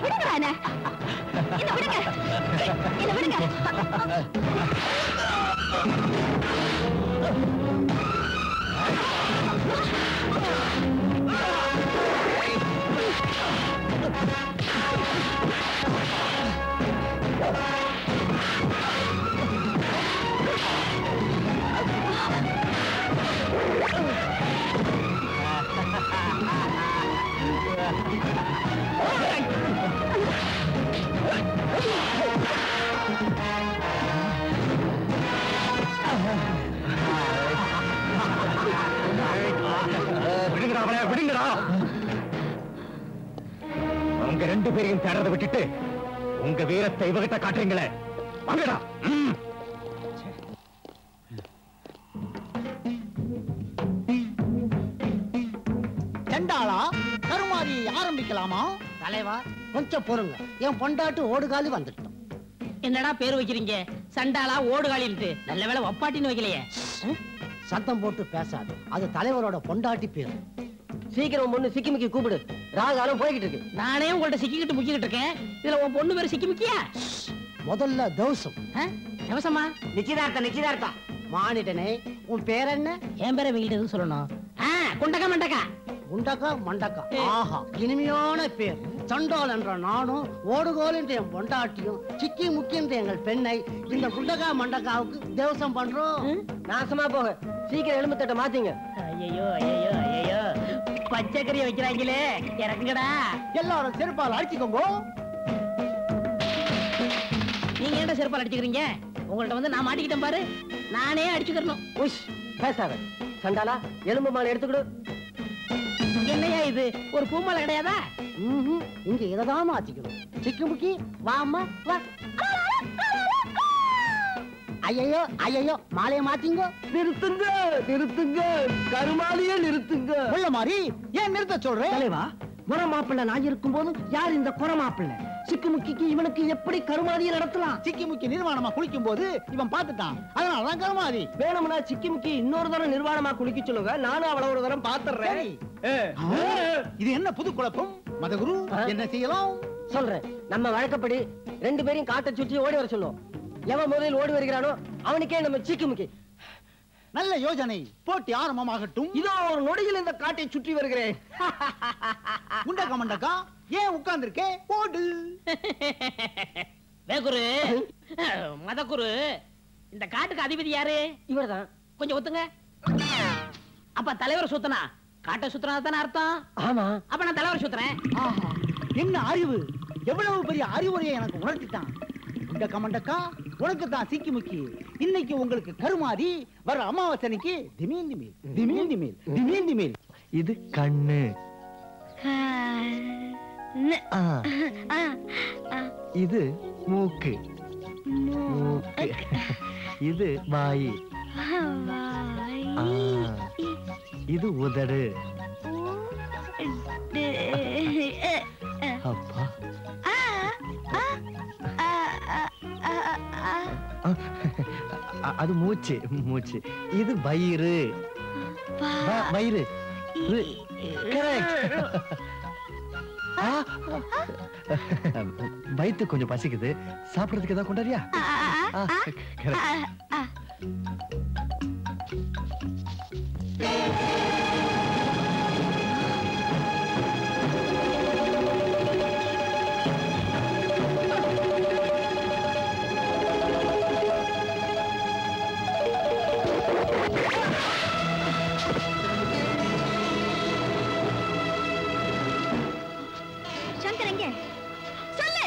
விடுங்க என்ன விடுங்க என்ன விடுங்க. விடுங்கடா. உங்க ரெண்டு பேரையும் தேடுறதை விட்டுட்டு உங்க வீரத்தை இவகிட்ட காட்டுறீங்களே, வாங்கடா. சண்டாளா, கருமாரியை ஆரம்பிக்கலாமா? தலைவா கொஞ்சம் பொறுங்க, என் பொண்டாட்டு ஓடுகாலி வந்துட்டோம். என்னடா பேர் வைக்கிறீங்க? சண்டாளா ஓடுகாலின்ட்டு. நல்ல வேளை ஒப்பாட்டின்னு வைக்கலையே. சத்தம் போட்டு பேசாது, அது தலைவரோட பொண்டாட்டி பேர். சீக்கிரம் பொண்ணு சிக்கிமிக்கி கூப்பிடு, ராகாலம் போய்கிட்டு இருக்கு. நானே உங்கள்ட்ட சிக்கிக்கிட்டு முக்கிக்கிட்டு இருக்கேன், இதுல உன் பொண்ணு பேரு சிக்கிமிக்கியா? முதல்ல தவசம். தவசமா? நிச்சயதார்த்தம். மானிட்டனே, உன் பேர் என்ன? என் பேரை வீட்டு எதுவும் சொல்லணும். குண்டக்கா மண்டக்கா. குண்டக்கா மண்டக்கா, ஆஹா இனிமையான பேர். சண்டால் என்ற நானும் ஓடுகோல் என்ற என் பொண்டாட்டியும் சிக்கி முக்கிய எங்கள் பெண்ணை இந்த குண்டக்கா மண்டக்காவுக்கு தேவசம் பண்றோம். நாசமா போக, சீக்கிரம் எலும்பு தட்டை மாத்தீங்க. ஐயோ ஐயோ ஐயோ, பச்சைக்கறியை வைக்கிறாங்களே, இறங்குங்கடா. எல்லாரும் செருப்பால் அடிச்சுக்கோங்க. நீங்க ஏன்டா செருப்பால் அடிச்சுக்கிறீங்க? உங்கள்ட்ட வந்து நான் மாட்டிக்கிட்டேன் பாரு, நானே அடிச்சுக்கிறணும். உஷ், பேசாத. சண்டாலா, எலும்பு மாலை எடுத்துக்கிடு. என்னையா இது, ஒரு பூமாலை கிடையாதா? இங்க இததான் மாத்திக்கணும். சிக்கி முக்கி வாமா வா. ஐயோ ஐயோ, மாலையை மாத்திங்க. நிறுத்துங்க நிறுத்துங்க, கருமாலியே நிறுத்துங்க. உள்ள மாதிரி ஏன் நிறுத்த சொல்றேன்? தலைவா, முறை மாப்பிள்ள நான் இருக்கும் போது யார் இந்த குறை மாப்பிள்ள? சிக்குமுக்கிக்கு இவனுக்கு எப்படி கருமாதியை நடத்தலாம்? சிக்கி முக்கி நிர்வாணமா குளிக்கும் போது இவன் பார்த்துட்டான், அதனாலதான் கருமாதி. வேணும்னா சிக்கிமுக்கி இன்னொரு தரம் நிர்வாணமா குளிக்க சொல்லுங்க, நானும் அவளை ஒரு தரம் பாத்துறேன். இது என்ன புது குழப்பம்? மதகுரு, என்ன செய்யலாம்? சொல்றேன். நம்ம வழக்கப்படி ரெண்டு பேரையும் காட்டை சுற்றி ஓடி வர சொல்லுவோம். எவன் முதலில் ஓடி வருகிறானோ அவனுக்கே நம்ம சிக்கிமுக்கி. நல்ல யோஜனை. போட்டி ஆரம்பமாகட்டும். இதோ ஒரு நொடியில் இந்த காட்டை சுற்றி வருகிறேன். குண்டக்கா மண்டக்கா, ஏன் உட்கார்ந்திருக்கே? ஓடு. வேகுரு, மதகுரு, இந்த காட்டுக்கு அதிபதி யாரு? இவர்தான். கொஞ்சம் ஒத்துங்க. அப்ப தலைவர் சுத்தனா காட்டை சுத்தனா தானே அர்த்தம்? ஆமா. அப்ப நான் தலைவர் சுத்துறேன். ஆஹா, என்ன அறிவு! எவ்வளவு பெரிய அறிவுரையை எனக்கு உணர்த்திட்டான். குண்டக்கா மண்டக்கா, உனக்கு தான் சிக்கி முக்கி. இன்னைக்கு உங்களுக்கு கருமாதி, வர அமாவாசனைக்கு திமீன் திமீல் திமீன் திமீல் திமீன் திமீல். இது கண்ணு, இது மூக்கு, மூக்கு. இது வாய், இது உதடு. அப்பா, அது மூச்சு, மூச்சு. இது வயிறு, வயிறு. வயிற்று கொஞ்சம் பசிக்குது, சாப்பிடறதுக்கு ஏதாவது கொண்டாரியா? சங்கர் எங்க? சொல்லு.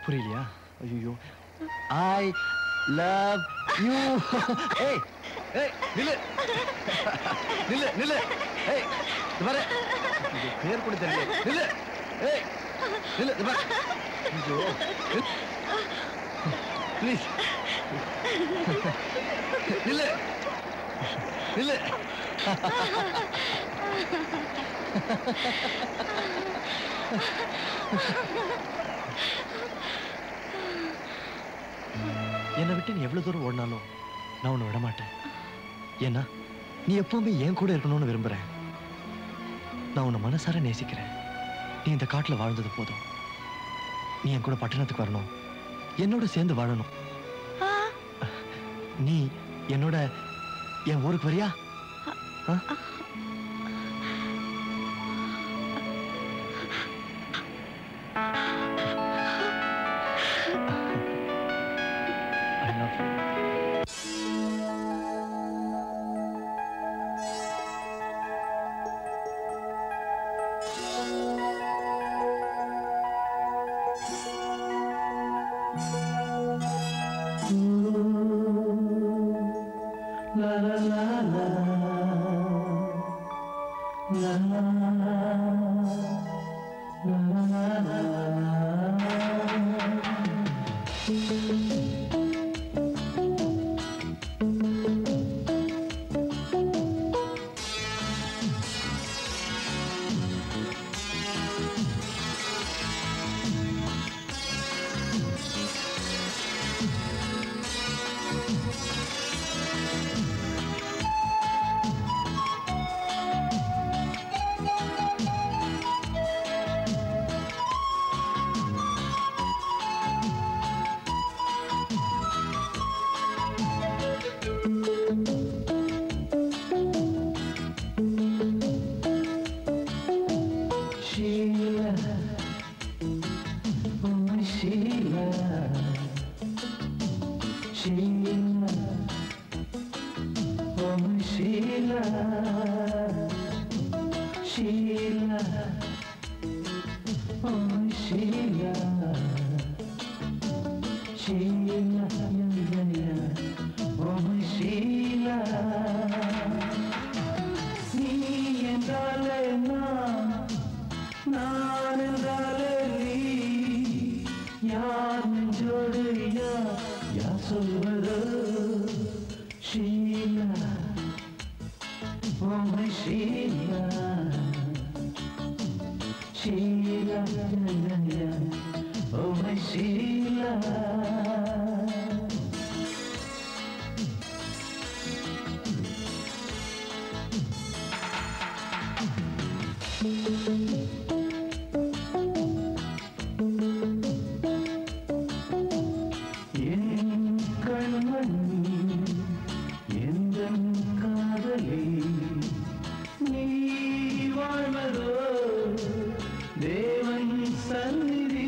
புரியலையா? ஐயோ, ஐ லவ் யூ. ஏய் ஏய் நில்லு நில்லு நில்லு. ஏய் இது பாரு, இது பேர் கூட தெரியல. நில்லு. ஏய் நில்லு. இது பாரு. ஐயோ ப்ளீஸ் நில்லு நில்லு. என்னை விட்டு நீ எவ்வளவு தூரம் ஓடினாலும் நான் உன்னை விட மாட்டேன். ஏன்னா நீ எப்பவுமே என் கூட இருக்கணும்னு விரும்புறேன். நான் உன்னை மனசார நேசிக்கிறேன். நீ இந்த காட்டுல வாழ்ந்தது போதும். நீ என் கூட பட்டணத்துக்கு வரணும், என்னோட சேர்ந்து வாழணும். நீ என்னோட என் ஊருக்கு வரியா? தேவன் சந்நிதி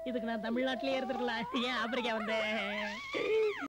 இதுக்கு நான் தமிழ்நாட்டிலே இருந்துருக்கலாம், ஏன் ஆப்பிரிக்கா வந்தேன்?